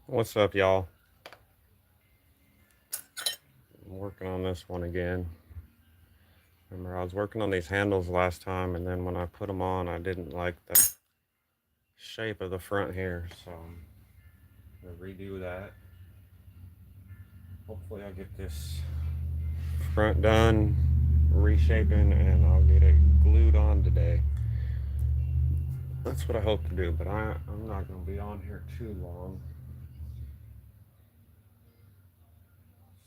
What's up, y'all? I'm working on this one again. Remember, I was working on these handles last time, and then when I put them on, I didn't like the shape of the front here, so I'm gonna redo that. Hopefully, I'll get this front done, reshaping, and I'll get it glued on today. That's what I hope to do, but I'm not gonna be on here too long.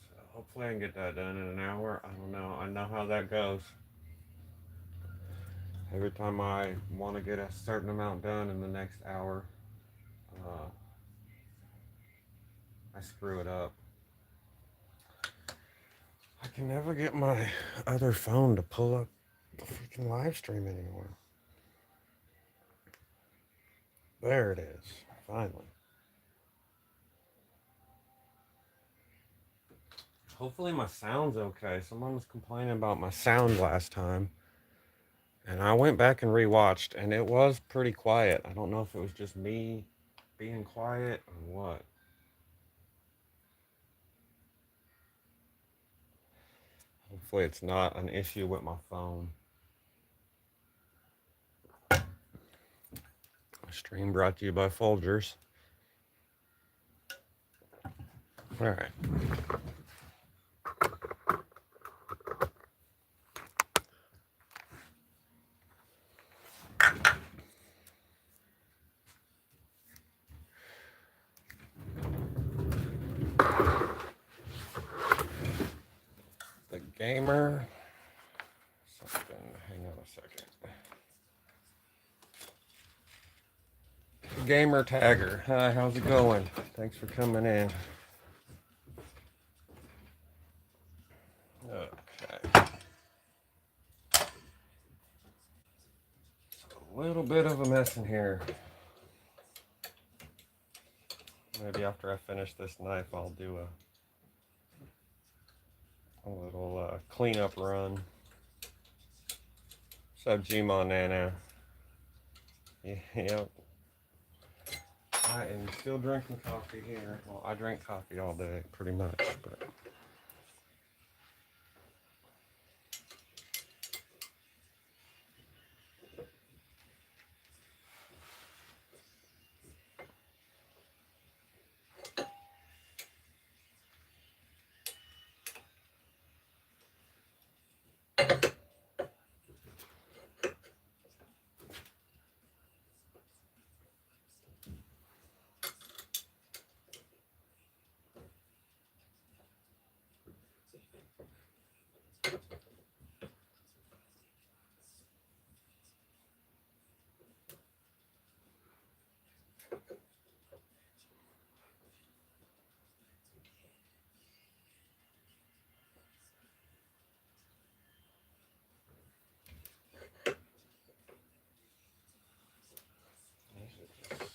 So hopefully, I can get that done in an hour. I don't know. I know how that goes. Every time I want to get a certain amount done in the next hour, uh, I screw it up. I can never get my other phone to pull up the freaking live stream anymore. There it is, finally. Hopefully my sound's okay. Someone was complaining about my sound last time, and I went back and rewatched, and it was pretty quiet. I don't know if it was just me being quiet or what. Hopefully it's not an issue with my phone. Stream brought to you by Folgers. All right. The gamer. Something. Hang on a second. Gamer Tagger. Hi, how's it going? Thanks for coming in. Okay. So a little bit of a mess in here. Maybe after I finish this knife, I'll do a little cleanup run. What's up, G-Mon Nana? Yep. I am still drinking coffee here. Well, I drink coffee all day, pretty much, but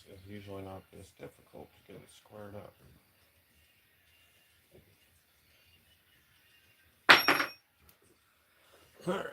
it's usually not this difficult to get it squared up. All right.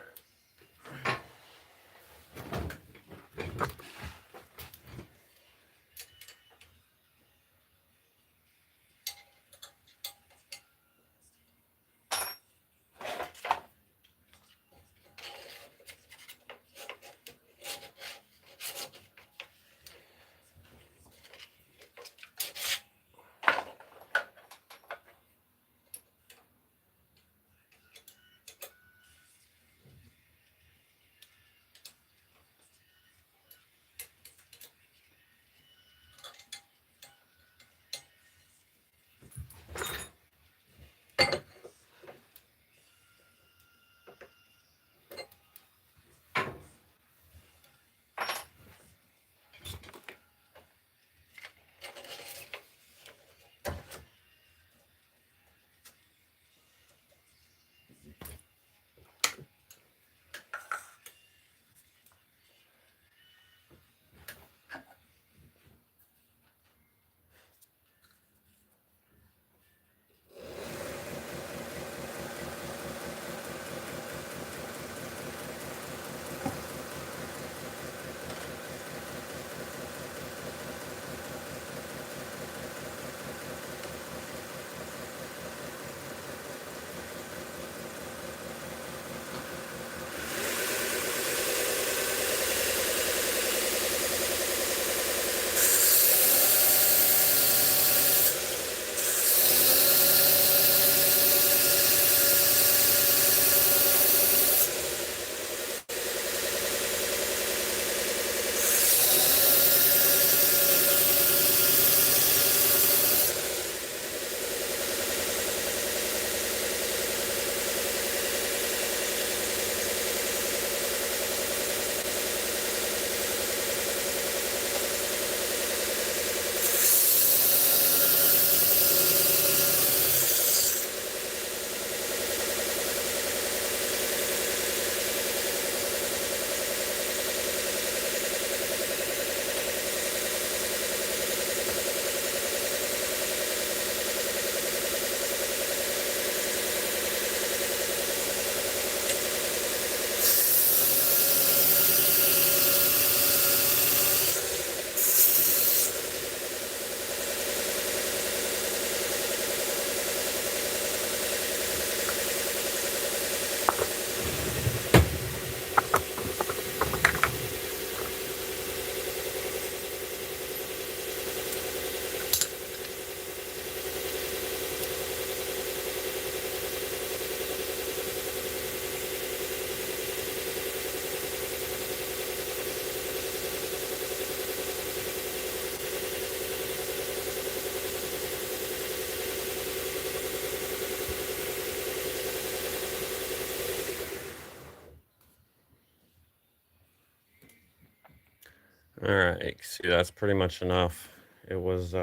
Alright, see, that's pretty much enough. It was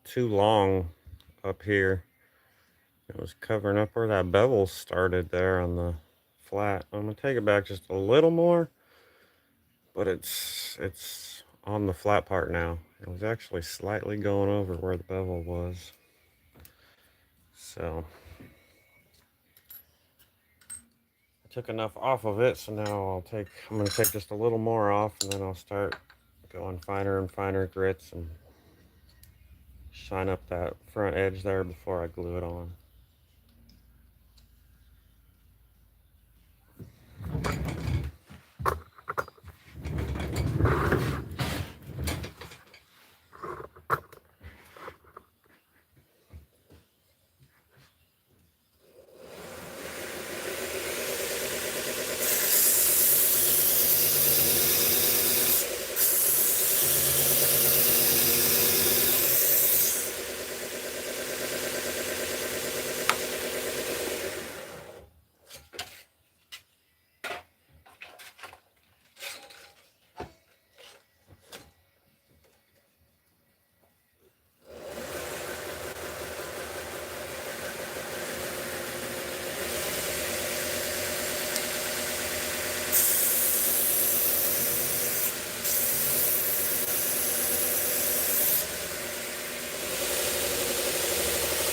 too long up here. It was covering up where that bevel started there on the flat. I'm gonna take it back just a little more, but it's on the flat part now. It was actually slightly going over where the bevel was. So I took enough off of it, so now I'm gonna take just a little more off, and then I'll start going finer and finer grits and shine up that front edge there before I glue it on.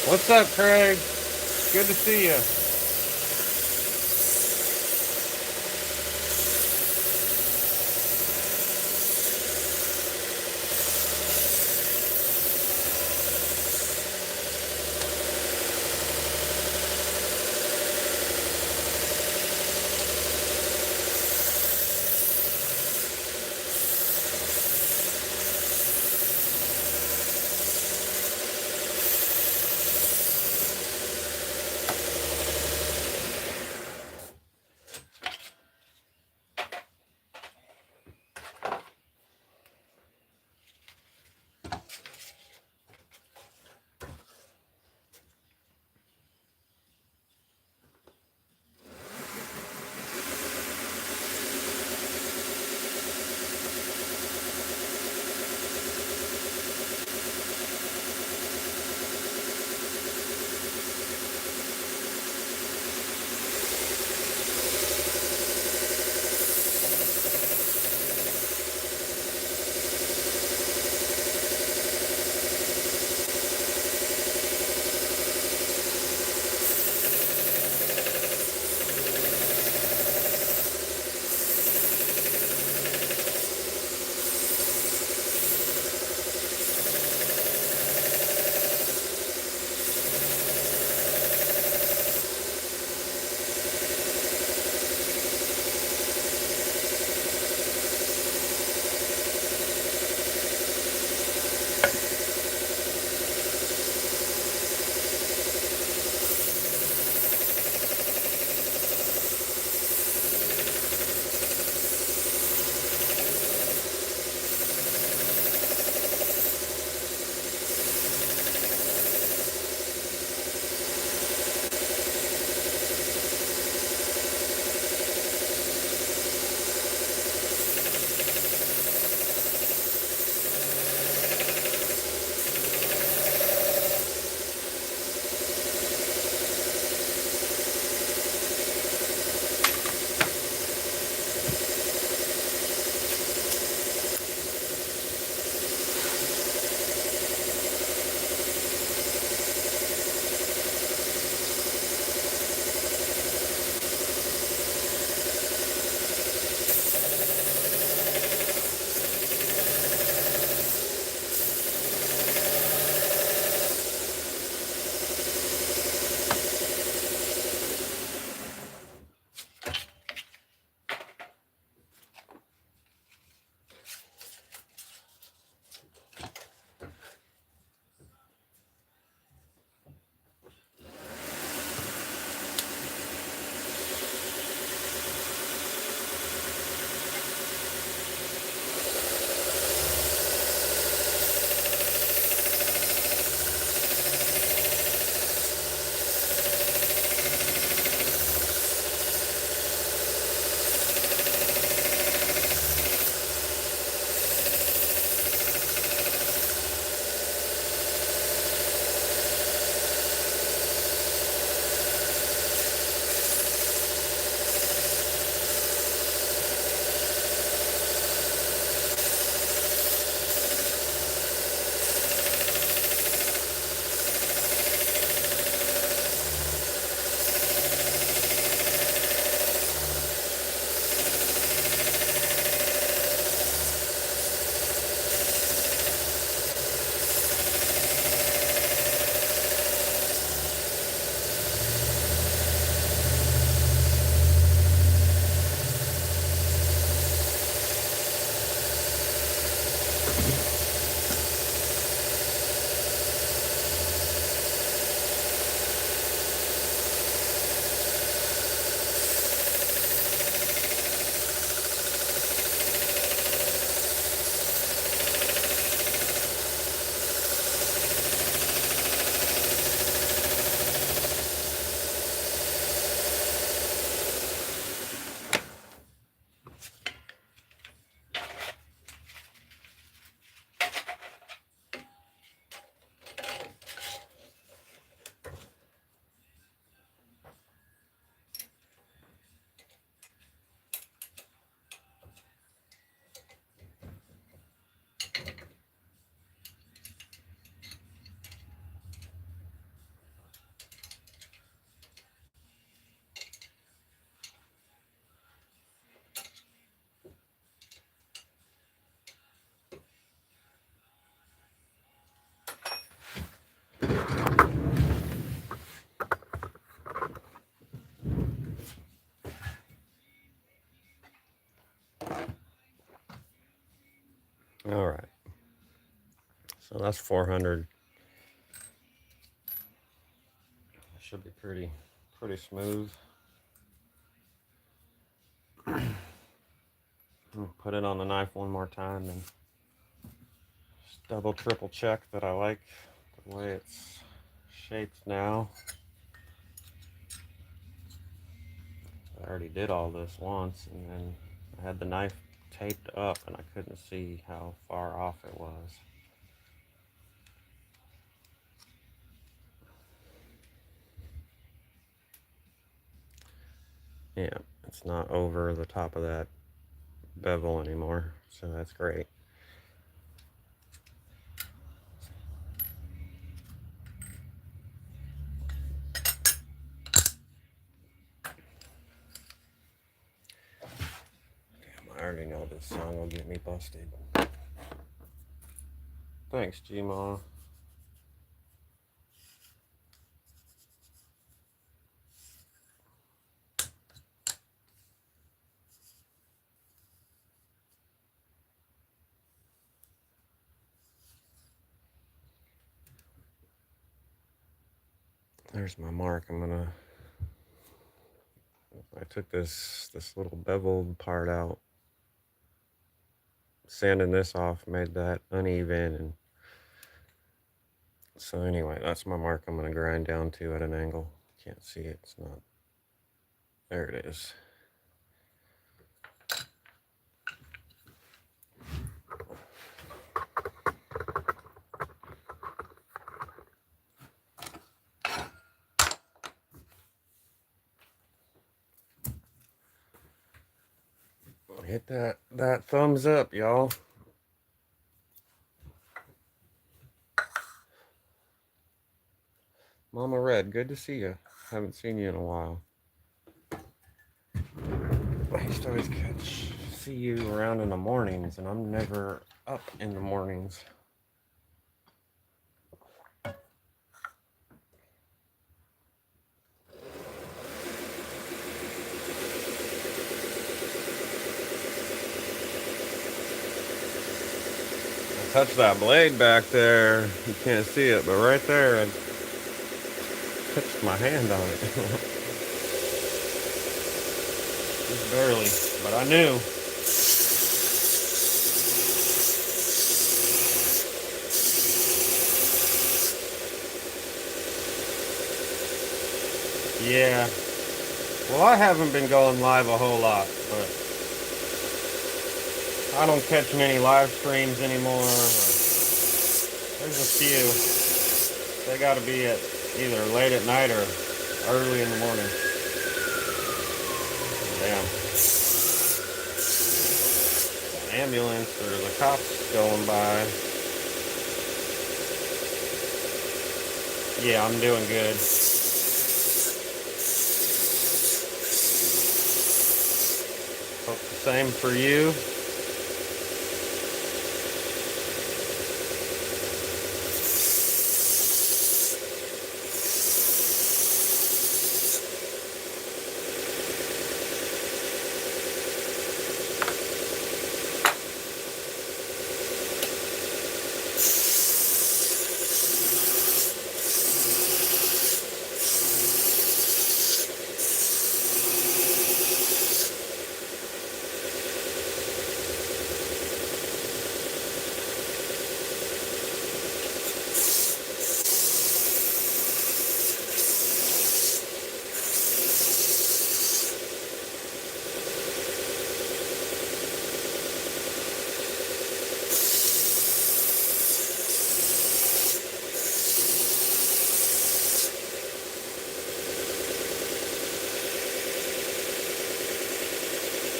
What's up, Craig? Good to see you. Well, that's 400. Should be pretty smooth. Put it on the knife one more time and just double triple check that I like the way it's shaped now. I already did all this once, and then I had the knife taped up and I couldn't see how far off it was. Yeah, it's not over the top of that bevel anymore, so that's great. Damn, I already know this song will get me busted. Thanks, G-Ma. There's my mark. I took this little beveled part out, sanding this off made that uneven, and so anyway, that's my mark I'm gonna grind down to at an angle. Can't see it, it's not, there it is. Hit that thumbs up, y'all. Mama Red, good to see you. Haven't seen you in a while. I used to always see you around in the mornings, and I'm never up in the mornings. Touch that blade back there. You can't see it, but right there, I touched my hand on it. Just barely, but I knew. Yeah. Well, I haven't been going live a whole lot, but I don't catch many live streams anymore. There's a few. They gotta be at either late at night or early in the morning. Damn. Ambulance or the cops going by. Yeah, I'm doing good. Hope the same for you.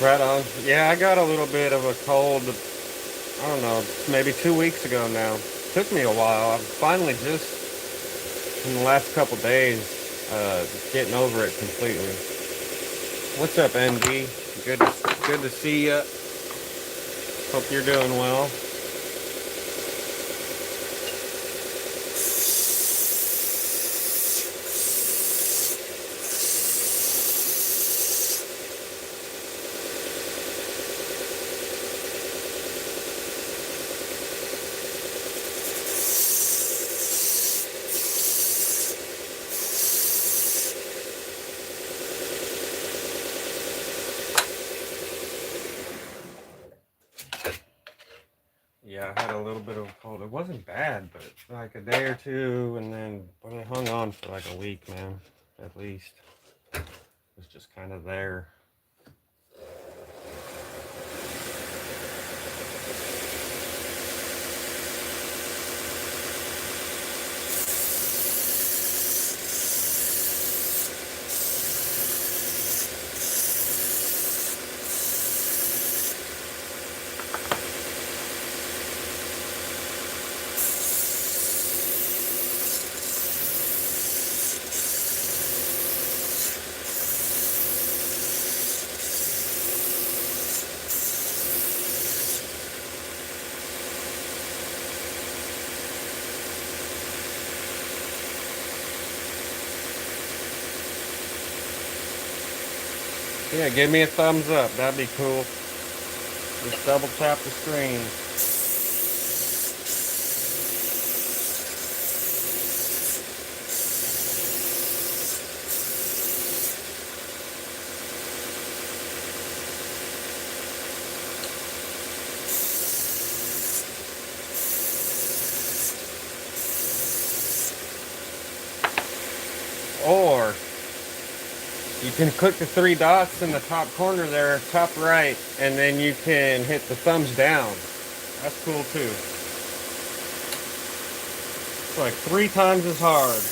Right on. Yeah, I got a little bit of a cold, I don't know, maybe 2 weeks ago now. Took me a while. I'm finally just, in the last couple days, getting over it completely. What's up, ND? Good to see you. Hope you're doing well. yeah, I had a little bit of a cold. It wasn't bad, but like a day or two, and then but it hung on for like a week, man, at least. It was just kind of there. Yeah, give me a thumbs up. That'd be cool. Just double tap the screen. Or you can click the three dots in the top corner there, top right, and then you can hit the thumbs down. That's cool too. It's like 3 times as hard.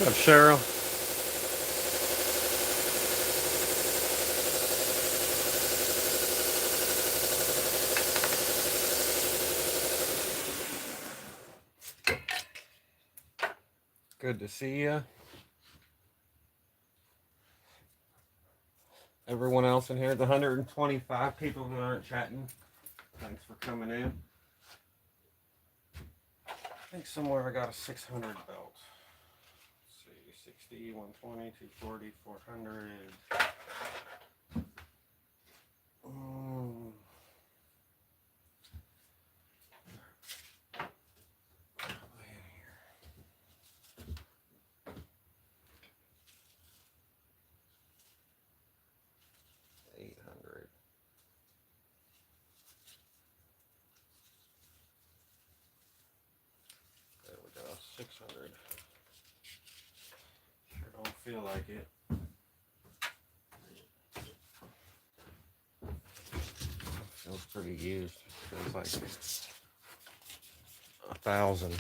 What's up, Cheryl? Good to see you. Everyone else in here, the 125 people that aren't chatting, thanks for coming in. I think somewhere I got a 600 belt. Let's see, 60, 120, 240, 400. Mm. 800. There we go, 600. Sure don't feel like it. Feels pretty used. Feels like 1,000.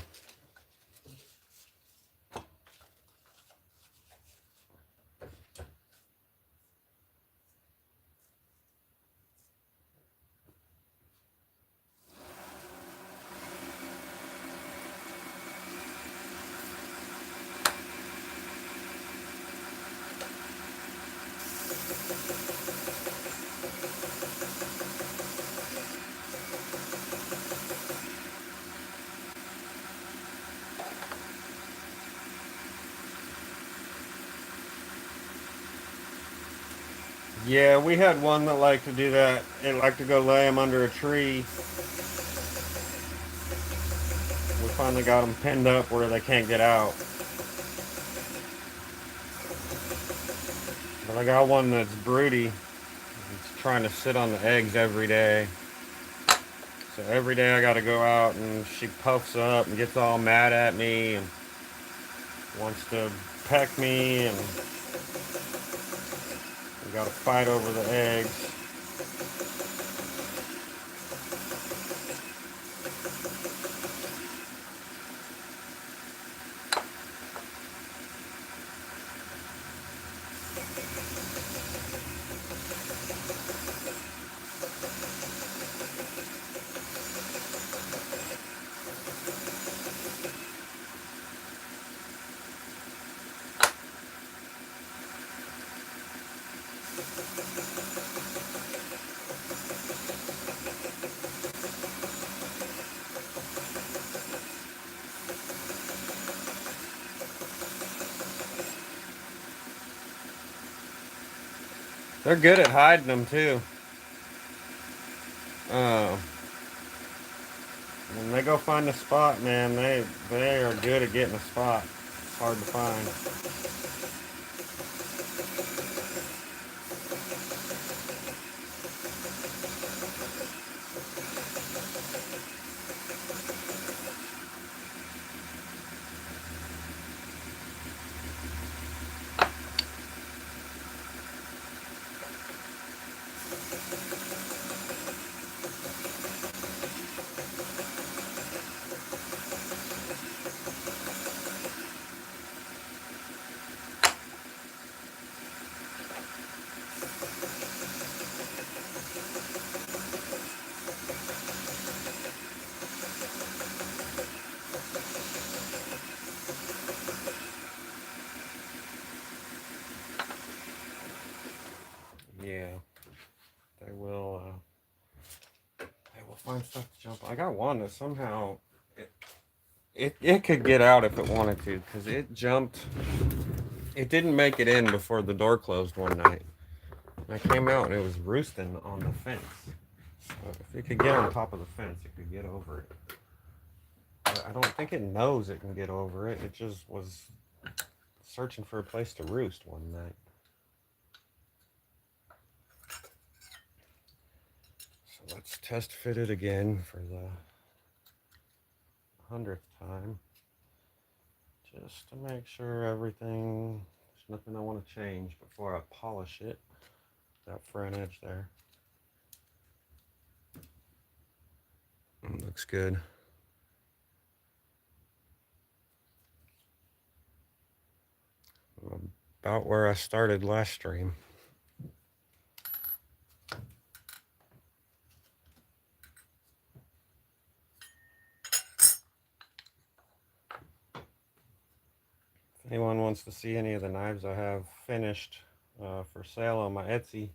Yeah, we had one that liked to do that. It liked to go lay them under a tree. We finally got them pinned up where they can't get out. But I got one that's broody. It's trying to sit on the eggs every day. So every day I got to go out and she puffs up and gets all mad at me and wants to peck me, and we got to fight over the eggs. They're good at hiding them too. Uh, when they go find a spot, man, they are good at getting a spot. It's hard to find. Yeah, they will. They will find stuff to jump on. I got one that somehow it could get out if it wanted to, because it jumped. It didn't make it in before the door closed one night. And I came out and it was roosting on the fence. So if it could get on top of the fence, it could get over it. But I don't think it knows it can get over it. It just was searching for a place to roost one night. So let's test fit it again for the 100th time. Just to make sure everything, there's nothing I want to change before I polish it. That front edge there. Looks good. about where I started last stream. If anyone wants to see any of the knives I have finished for sale on my Etsy,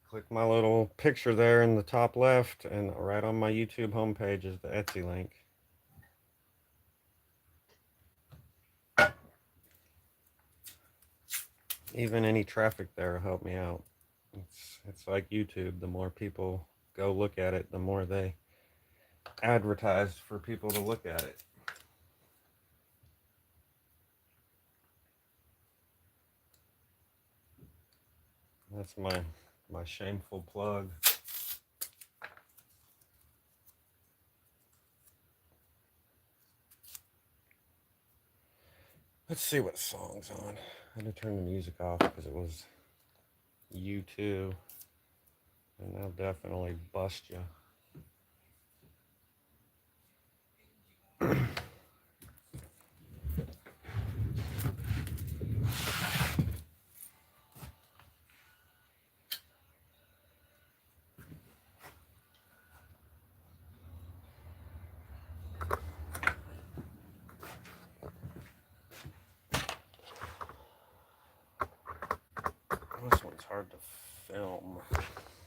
click my little picture there in the top left, and right on my YouTube homepage is the Etsy link. Even any traffic there will help me out. It's like YouTube. The more people go look at it, the more they advertise for people to look at it. That's my shameful plug. Let's see what song's on. I had to turn the music off because it was U2, and they'll definitely bust you. This one's hard to film.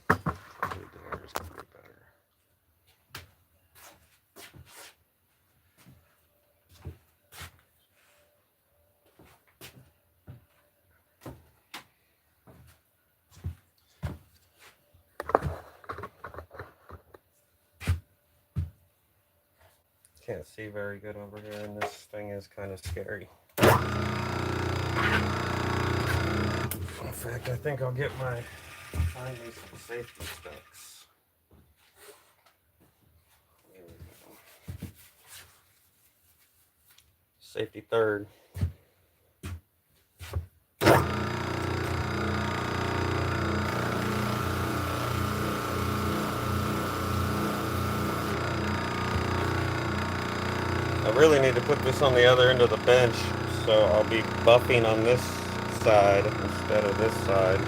Probably theirs gonna be better. Can't see very good over here, and this thing is kind of scary. In fact, I think I'll find me some safety sticks. Safety third. I really need to put this on the other end of the bench, so I'll be buffing on this side instead of this side.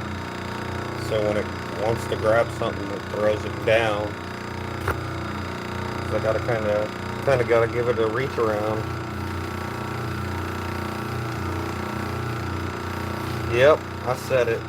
So when it wants to grab something, it throws it down. So I gotta kind of gotta give it a reach around. Yep, I said it.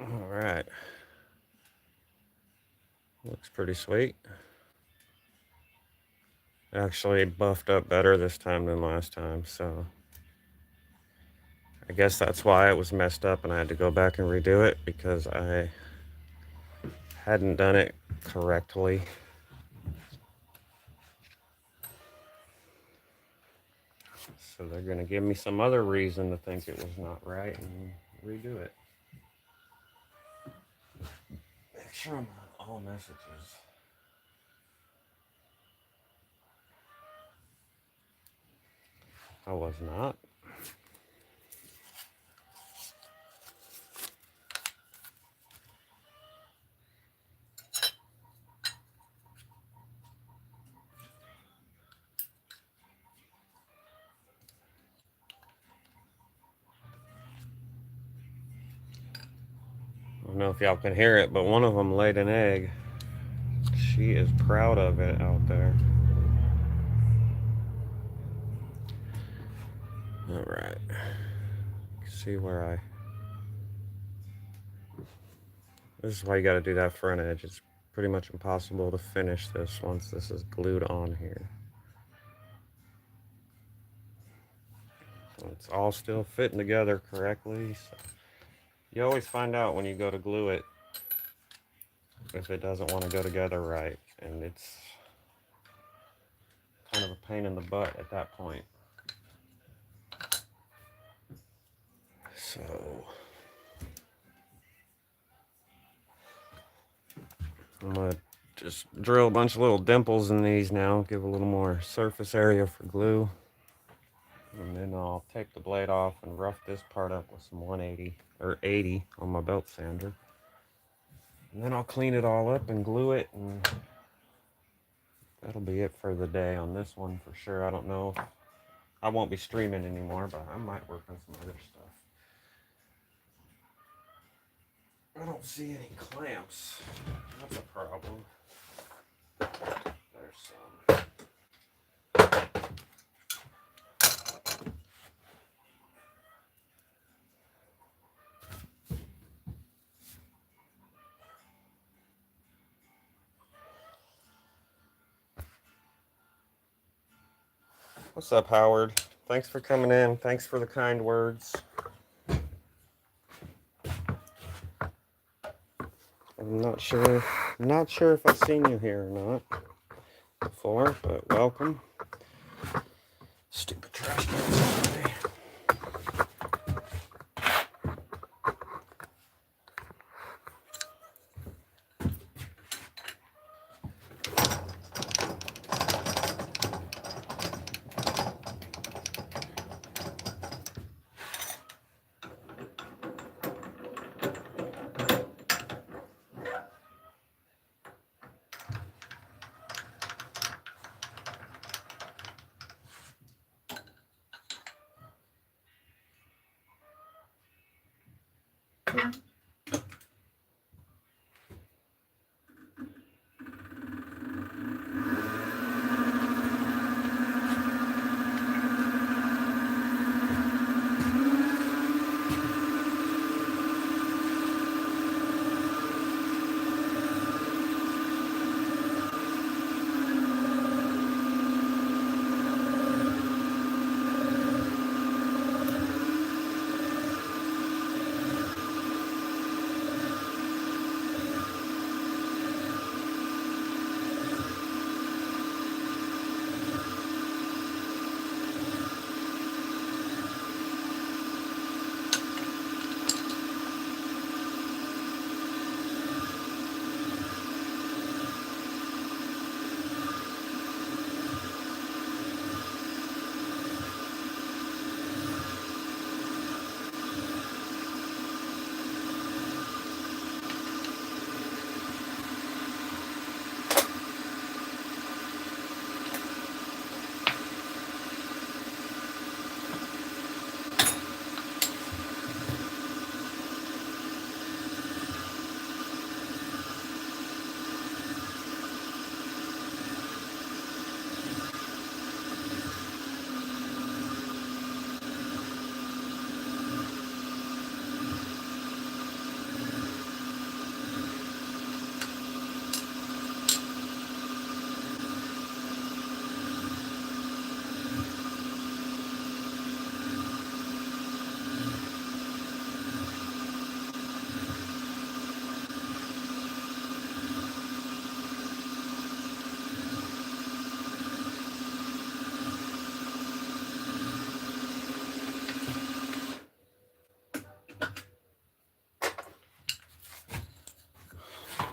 All right. Looks pretty sweet. actually buffed up better this time than last time, so I guess that's why it was messed up and I had to go back and redo it, because I hadn't done it correctly. So they're going to give me some other reason to think it was not right and redo it. Make sure I'm on all messages. I was not. I don't know if y'all can hear it, but one of them laid an egg. She is proud of it out there. All right. See where I... This is why you got to do that front edge. It's pretty much impossible to finish this once this is glued on here. It's all still fitting together correctly. So you always find out when you go to glue it if it doesn't want to go together right, and it's kind of a pain in the butt at that point. So I'm gonna just drill a bunch of little dimples in these now, give a little more surface area for glue, and then I'll take the blade off and rough this part up with some 180 or 80 on my belt sander, and then I'll clean it all up and glue it, and that'll be it for the day on this one for sure. I don't know if I won't be streaming anymore, but I might work on some other stuff. I don't see any clamps. That's a problem. There's some. What's up, Howard? Thanks for coming in. Thanks for the kind words. I'm not sure if I've seen you here or not before, but welcome. Stupid trash cans.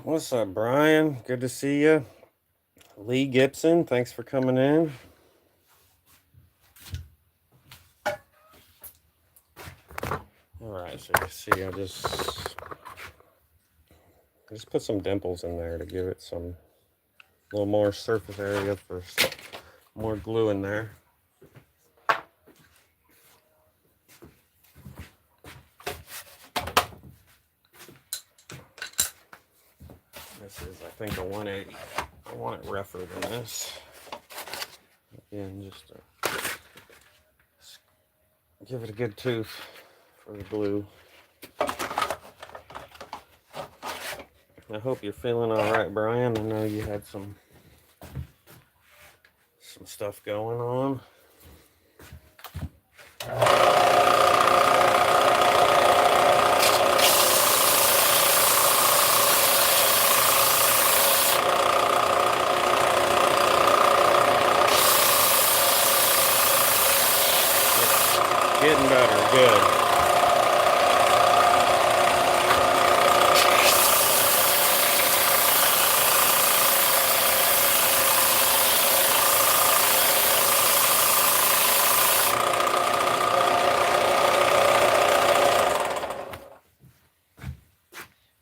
What's up, Brian? Good to see you. Lee Gibson, thanks for coming in. Alright, so you see I just put some dimples in there to give it some little more surface area for more glue in there. This is, I think, a 180. I want it rougher than this. Again, just to give it a good tooth for the glue. I hope you're feeling all right, Brian. I know you had some stuff going on. Getting better, good.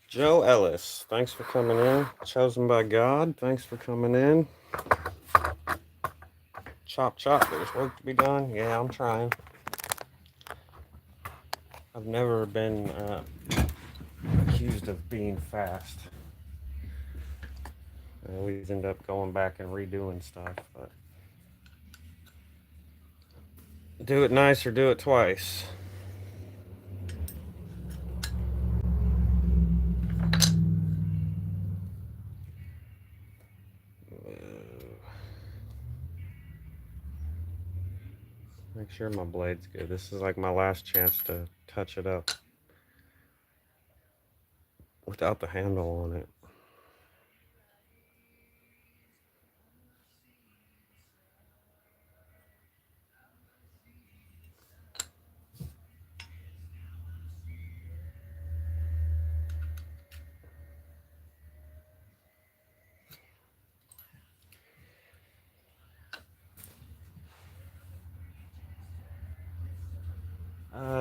Joe Ellis, thanks for coming in. Chosen by God, thanks for coming in. Chop, chop, there's work to be done. Yeah, I'm trying. I've never been accused of being fast. I always end up going back and redoing stuff, but do it nice or do it twice. Make sure my blade's good. This is like my last chance to touch it up without the handle on it.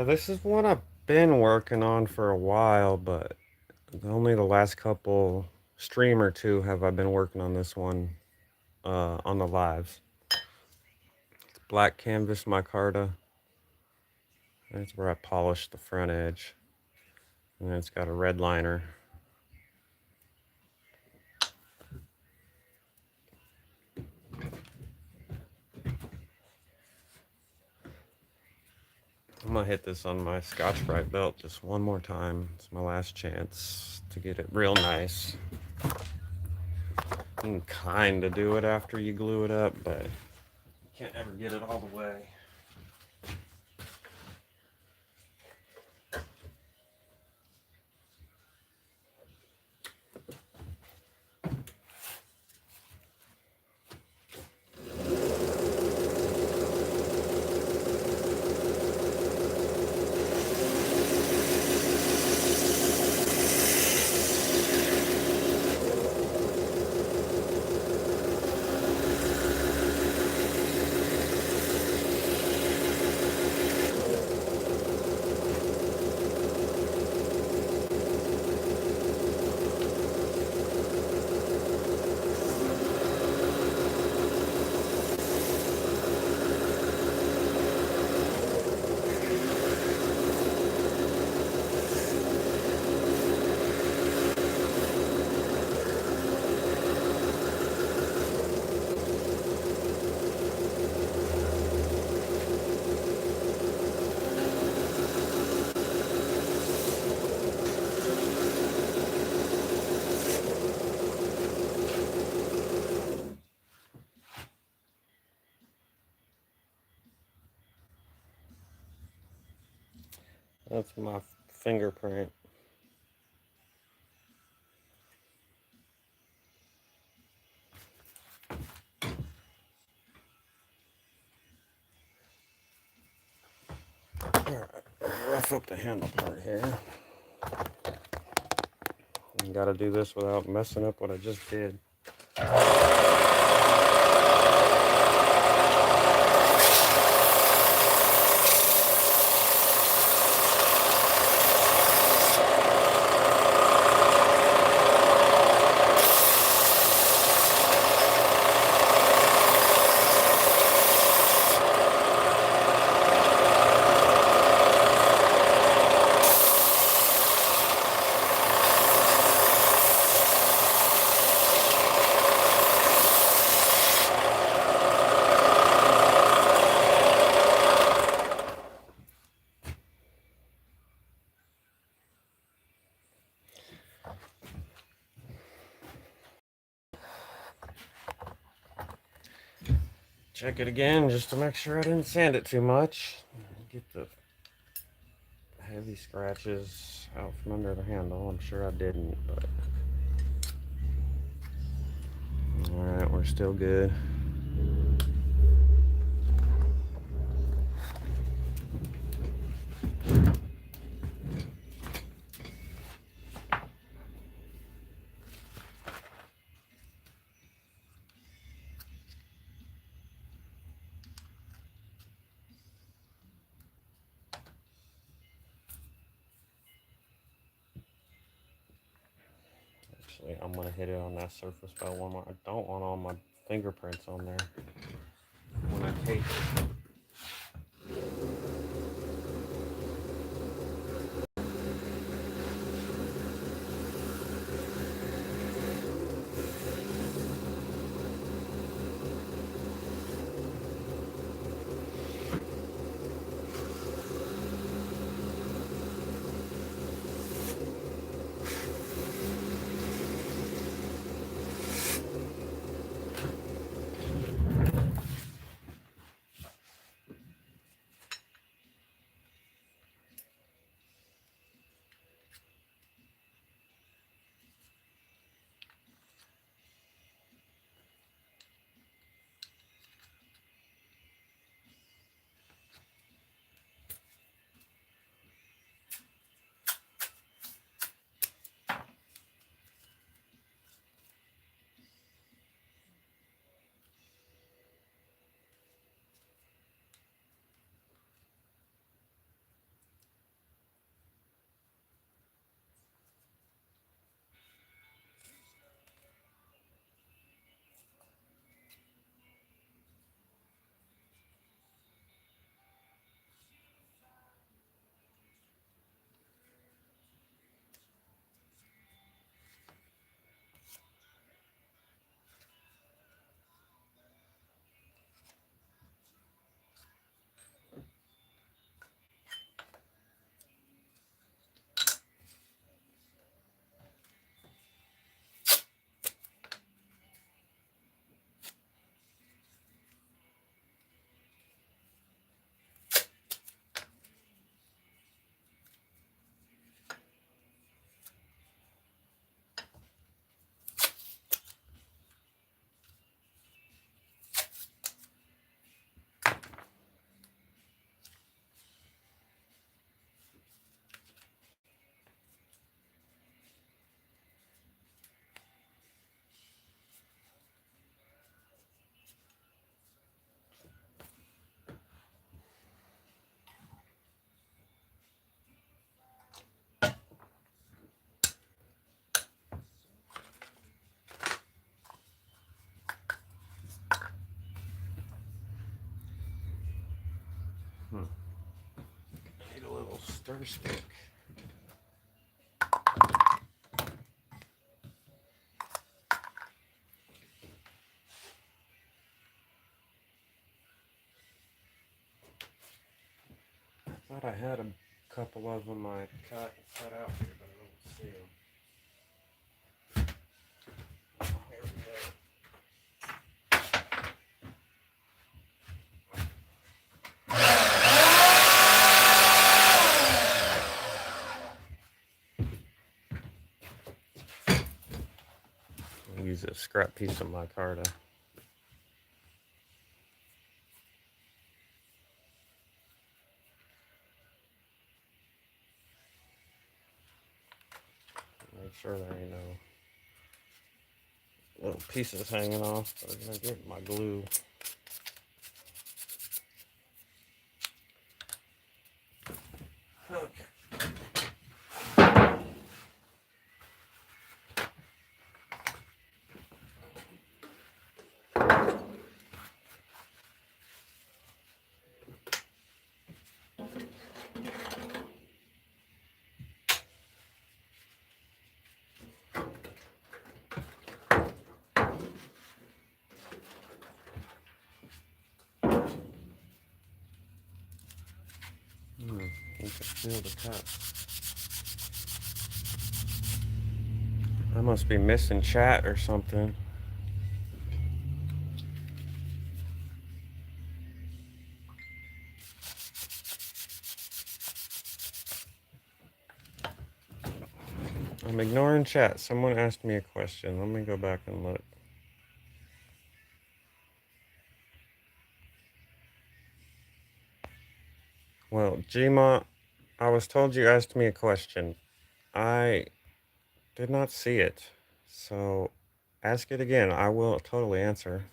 This is one I've been working on for a while, but only the last couple stream or two have I been working on this one on the lives. It's black canvas micarta. That's where I polished the front edge. And then it's got a red liner. I'm gonna hit this on my Scotch-Brite belt just one more time. It's my last chance to get it real nice. You can kind of do it after you glue it up, but you can't ever get it all the way. That's my fingerprint. Alright, rough up the handle part here. And got to do this without messing up what I just did. Check it again just to make sure I didn't sand it too much. Get the heavy scratches out from under the handle. I'm sure I didn't, but alright, we're still good. Actually, I'm gonna hit it on that surface belt one more. I don't want all my fingerprints on there when I tape it. Need a little stir stick. I thought I had a couple of them I cut out here, but I don't see them. Here we go. I'll use a scrap piece of my car to make sure there ain't no little pieces hanging off, but I'm gonna get my glue. Okay. You can feel the cut. I must be missing chat or something. I'm ignoring chat. Someone asked me a question. Let me go back and look. Well, Gma, I was told you asked me a question. I did not see it. So ask it again. I will totally answer.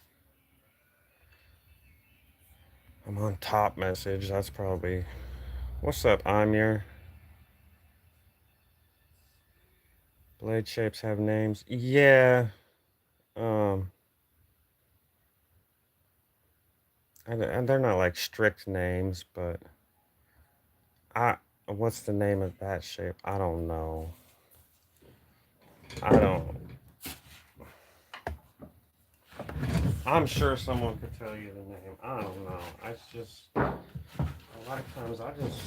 I'm on top message. That's probably. What's up, Amir? Blade shapes have names. Yeah. Um. And they're not like strict names, but I. What's the name of that shape? I don't know. I don't. I'm sure someone could tell you the name. I don't know. It's just a lot of times I just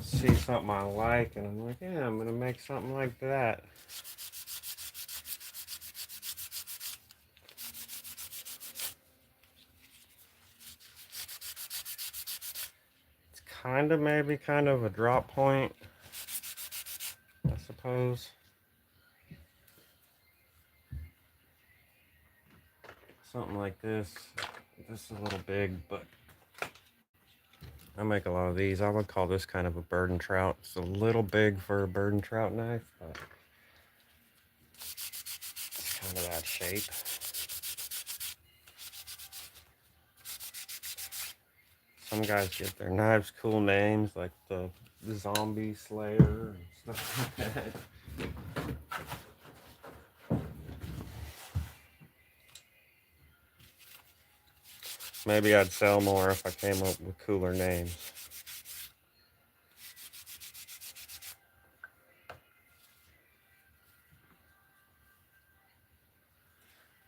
see something I like and I'm like, yeah, I'm gonna make something like that. It's maybe kind of a drop point, I suppose. Something like this. This is a little big, but I make a lot of these. I would call this kind of a bird and trout. It's a little big for a bird and trout knife, but it's kind of that shape. Some guys give their knives cool names like the Zombie Slayer and stuff like that. Maybe I'd sell more if I came up with cooler names.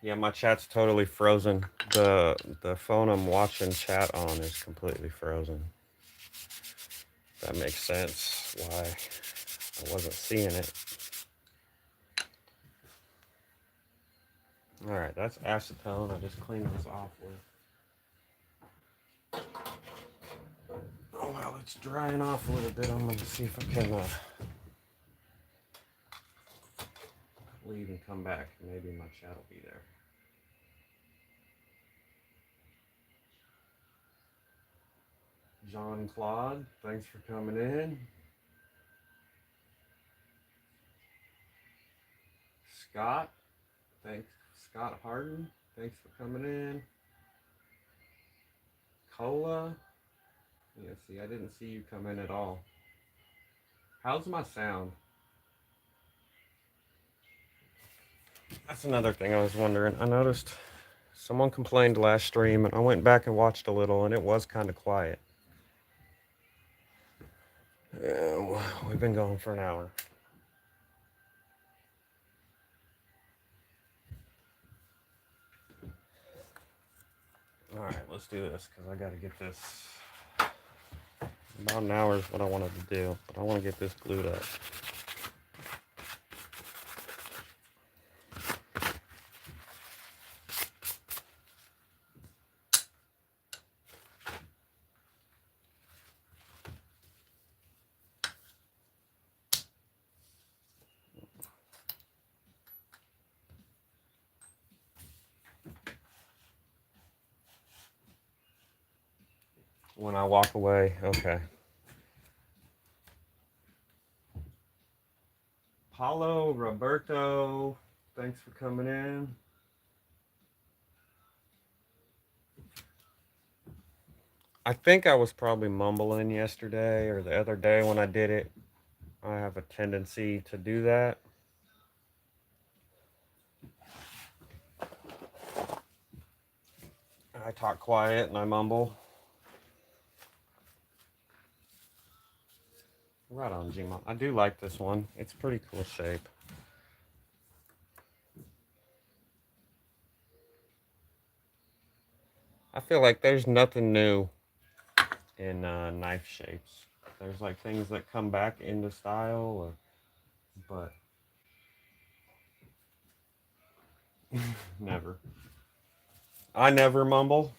Yeah, my chat's totally frozen. The phone I'm watching chat on is completely frozen. That makes sense why I wasn't seeing it. Alright, that's acetone. I just cleaned this off with. Oh, well, it's drying off a little bit. I'm going to see if I can leave and come back. Maybe my chat will be there. John Claude, thanks for coming in. Scott, thanks. Scott Harden, thanks for coming in. Cola, yeah, see, I didn't see you come in at all. How's my sound? That's another thing I was wondering. I noticed someone complained last stream, and I went back and watched a little, and it was kind of quiet. Yeah, we've been going for an hour. All right, let's do this because I got to get this. About an hour is what I wanted to do, but I want to get this glued up. When I walk away, okay. Paulo, Roberto, thanks for coming in. I think I was probably mumbling yesterday or the other day when I did it. I have a tendency to do that. I talk quiet and I mumble. Right on, Gma. I do like this one. It's pretty cool shape. I feel like there's nothing new in knife shapes. There's like things that come back into style, but never. I never mumble.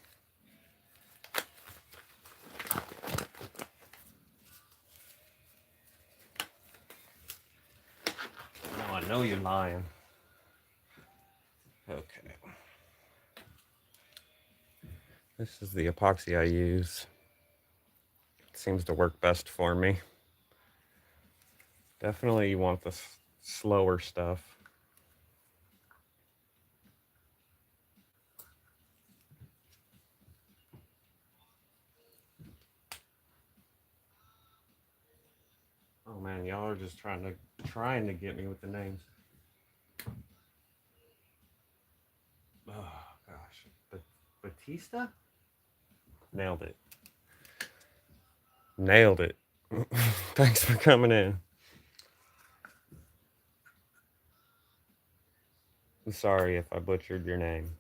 No, I know you're lying. Okay. This is the epoxy I use. It seems to work best for me. Definitely you want the slower stuff. Oh man, y'all are just trying to get me with the names. Oh gosh. Batista? Nailed it. Nailed it. Thanks for coming in. I'm sorry if I butchered your name.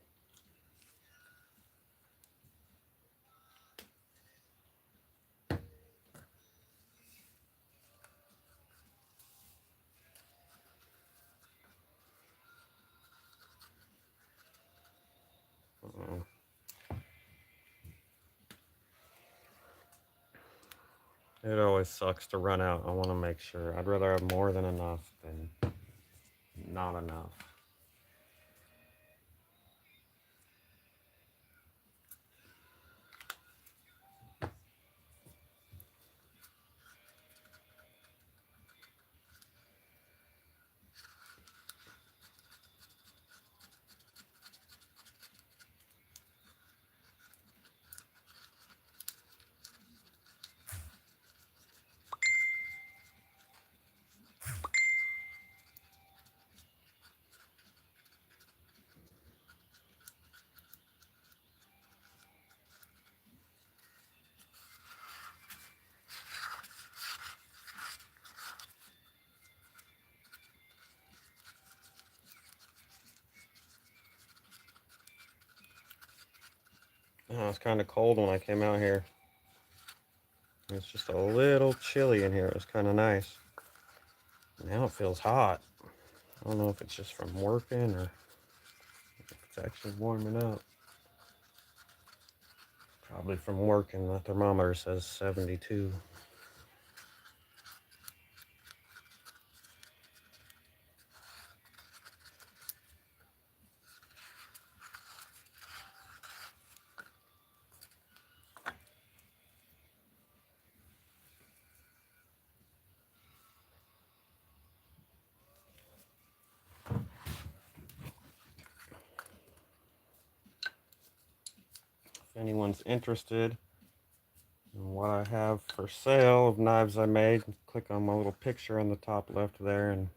Uh-oh. It always sucks to run out. I want to make sure. I'd rather have more than enough than not enough. Oh, it's kind of cold when I came out here. It's just a little chilly in here. It was kind of nice. Now it feels hot. I don't know if it's just from working or if it's actually warming up. Probably from working. The thermometer says 72. If anyone's interested in what I have for sale of knives I made, click on my little picture on the top left there, and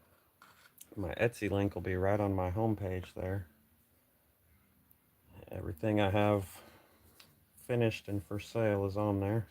my Etsy link will be right on my homepage there. Everything I have finished and for sale is on there.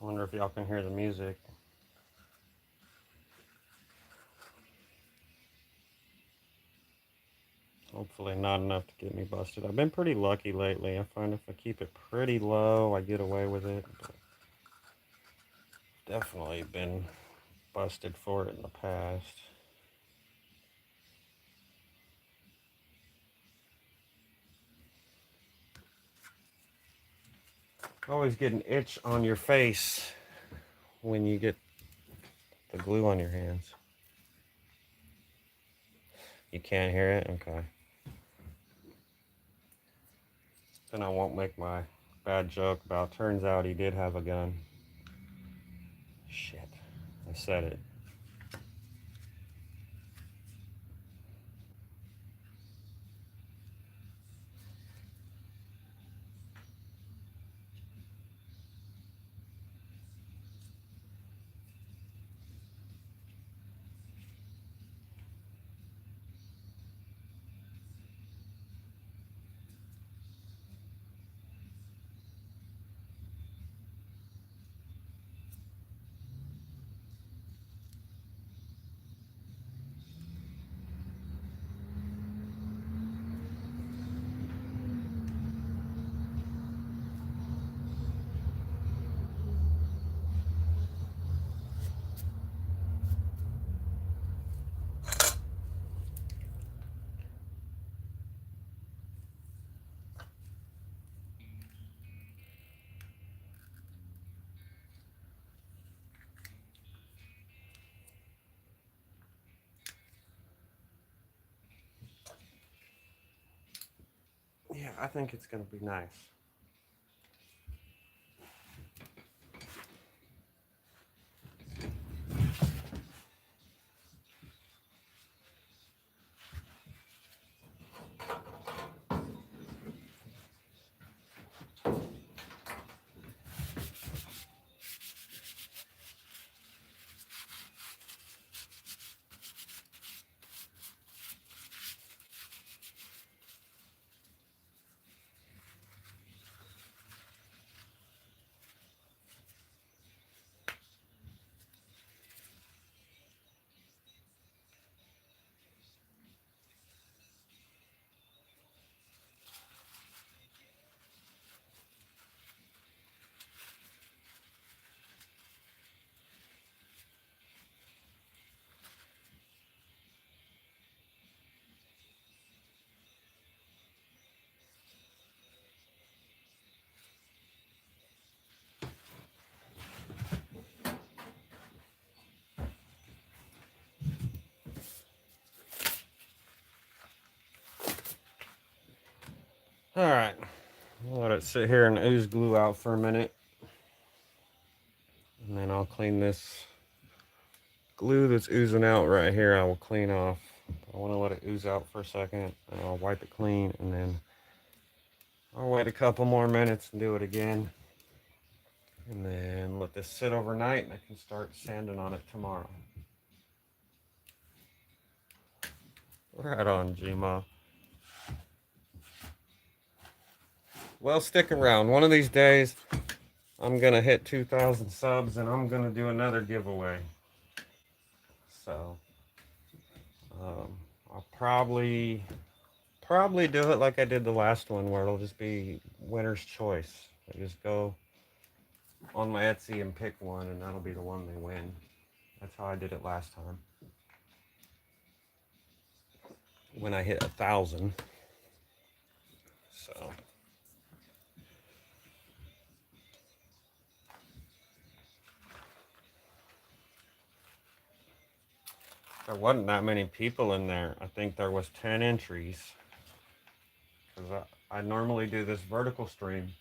Wonder if y'all can hear the music. Hopefully not enough to get me busted. I've been pretty lucky lately. I find if I keep it pretty low, I get away with it. But definitely been busted for it in the past. Always get an itch on your face when you get the glue on your hands. You can't hear it? Okay. Then I won't make my bad joke about turns out he did have a gun. Shit. I said it. Yeah, I think it's going to be nice. All right. I'll let it sit here and ooze glue out for a minute. And then I'll clean this glue that's oozing out right here. I will clean off. I want to let it ooze out for a second. And I'll wipe it clean. And then I'll wait a couple more minutes and do it again. And then let this sit overnight. And I can start sanding on it tomorrow. Right on, Gma. Well, stick around. One of these days, I'm going to hit 2,000 subs and I'm going to do another giveaway. So, I'll probably do it like I did the last one, where it'll just be winner's choice. I just go on my Etsy and pick one, and that'll be the one they win. That's how I did it last time when I hit 1,000. So there wasn't that many people in there. I think there was 10 entries, because I normally do this vertical stream,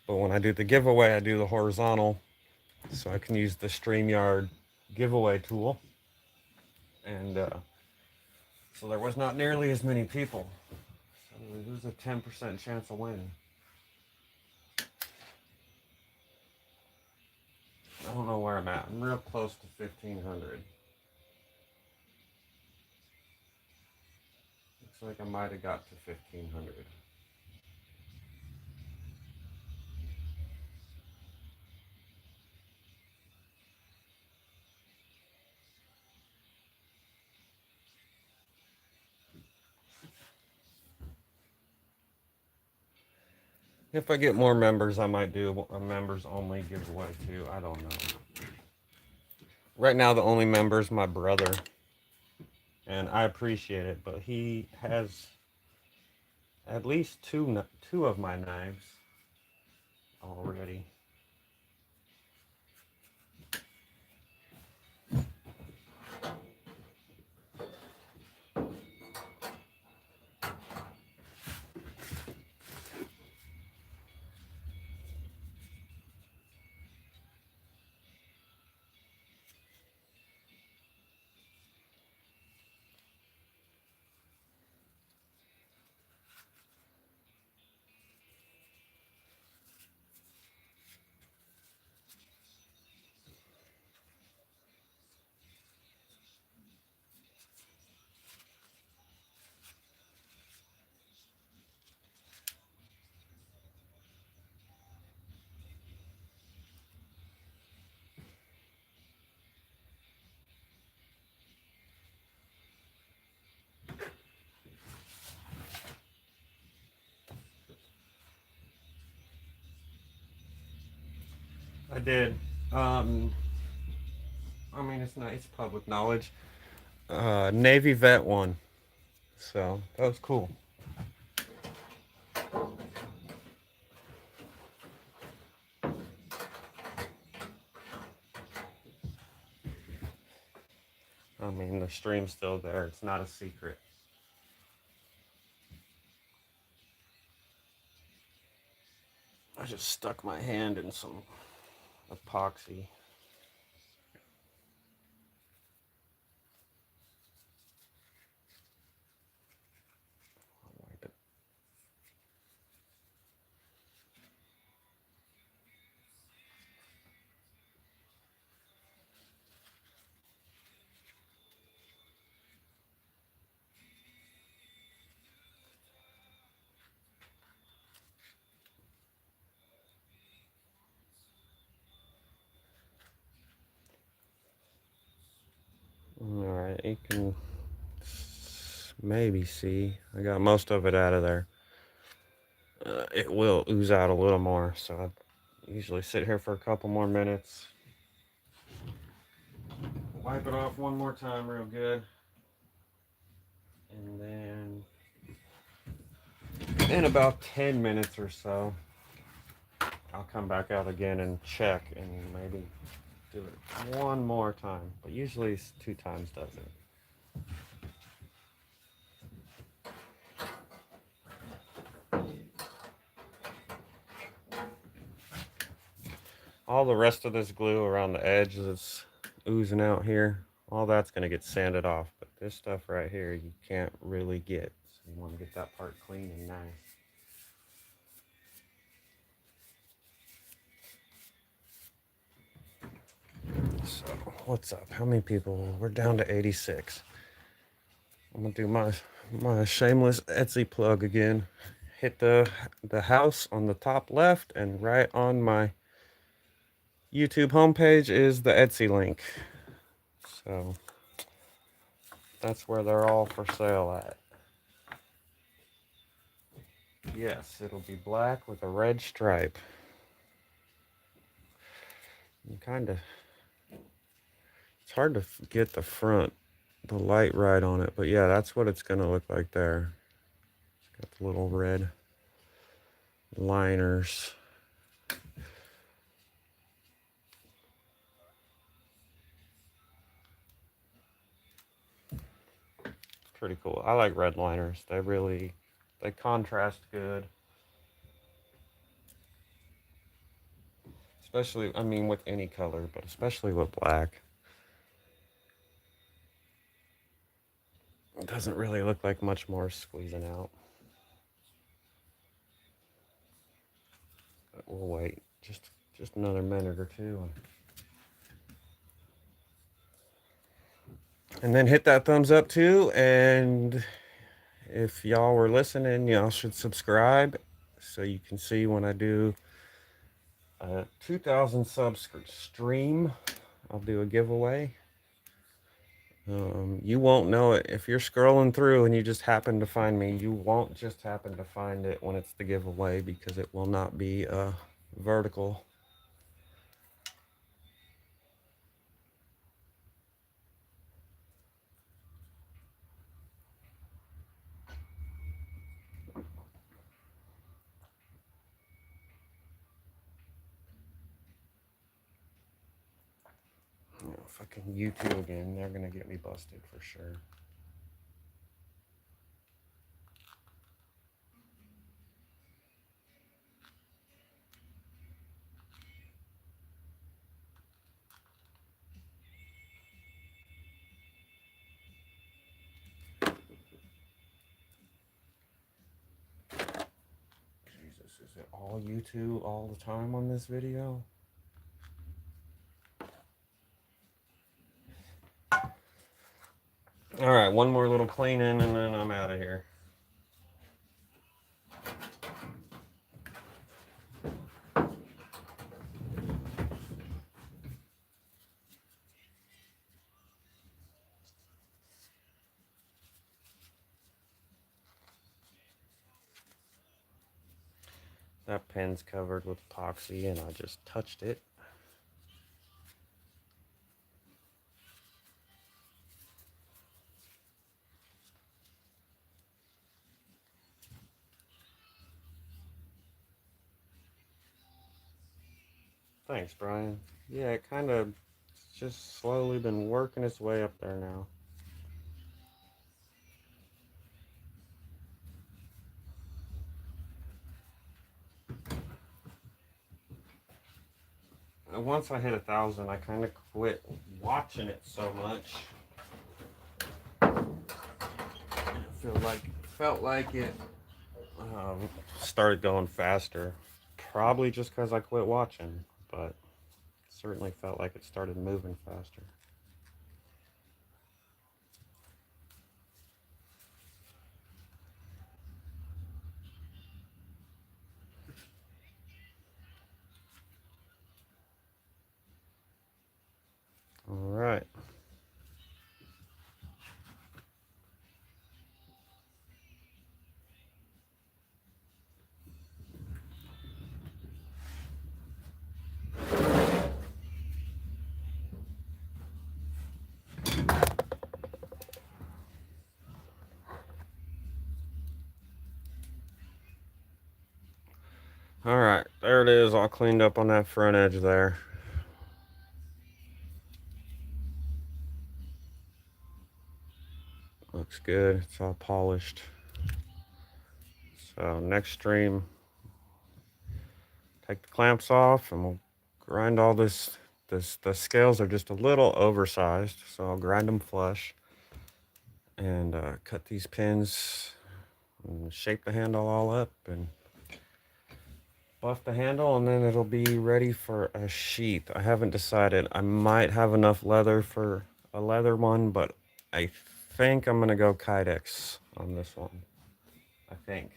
but when I do the giveaway, I do the horizontal, so I can use the StreamYard giveaway tool. And so there was not nearly as many people. So there's a 10% chance of winning. I don't know where I'm at. I'm real close to 1,500. Looks like I might have got to 1,500. If I get more members, I might do a members only giveaway too. I don't know. Right now, the only member is my brother, and I appreciate it, but he has at least two of my knives already. I did. Um, I mean, it's not. It's public knowledge. Navy vet one, so that was cool. I mean, the stream's still there. It's not a secret. I just stuck my hand in some epoxy. All right, you can maybe see. I got most of it out of there. It will ooze out a little more, so I usually sit here for a couple more minutes. Wipe it off one more time real good. And then in about 10 minutes or so, I'll come back out again and check and maybe do it one more time. But usually 2 times does it. All the rest of this glue around the edge that's oozing out here, all that's going to get sanded off. But this stuff right here, you can't really get. So you want to get that part clean and nice. So, what's up? How many people? We're down to 86. I'm gonna do my shameless Etsy plug again. Hit the house on the top left, and right on my YouTube homepage is the Etsy link. So that's where they're all for sale at. Yes, it'll be black with a red stripe. Kind of, it's hard to get the front, the light right on it, but yeah, that's what it's gonna look like there. It's got the little red liners. It's pretty cool. I like red liners. They contrast good. Especially, I mean, with any color, but especially with black. It doesn't really look like much more squeezing out. But we'll wait just another minute or two. And then hit that thumbs up too. And if y'all were listening, y'all should subscribe so you can see when I do a 2,000 subs stream. I'll do a giveaway. You won't know it if you're scrolling through and you just happen to find me. You won't just happen to find it when it's the giveaway, because it will not be vertical. You know, fucking YouTube again. They're gonna get me busted for sure. Jesus, is it all YouTube all the time on this video? All right, one more little cleaning and then I'm out of here. That pen's covered with epoxy and I just touched it. Thanks, Brian. Yeah, it kind of just slowly been working its way up there now. Once I hit 1,000, I kind of quit watching it so much. Felt like it started going faster. Probably just because I quit watching, but certainly felt like it started moving faster. All right. All right, there it is, all cleaned up on that front edge there. Looks good. It's all polished. So next stream, take the clamps off and we'll grind all this. The scales are just a little oversized, so I'll grind them flush and cut these pins and shape the handle all up and buff the handle, and then it'll be ready for a sheath. I haven't decided. I might have enough leather for a leather one, but I think I'm gonna go Kydex on this one. I think.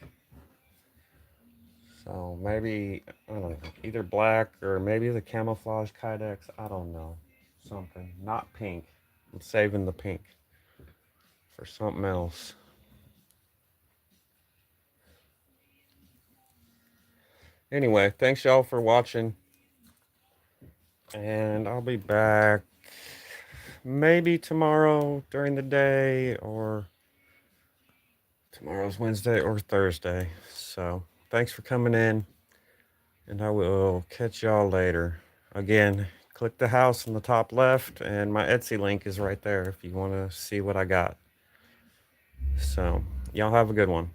So maybe, I don't know, either black or maybe the camouflage Kydex. I don't know. Something. Not pink. I'm saving the pink for something else. Anyway, thanks y'all for watching. And I'll be back maybe tomorrow during the day, or tomorrow's Wednesday or Thursday. So thanks for coming in, and I will catch y'all later. Again, click the house in the top left, and my Etsy link is right there if you want to see what I got. So y'all have a good one.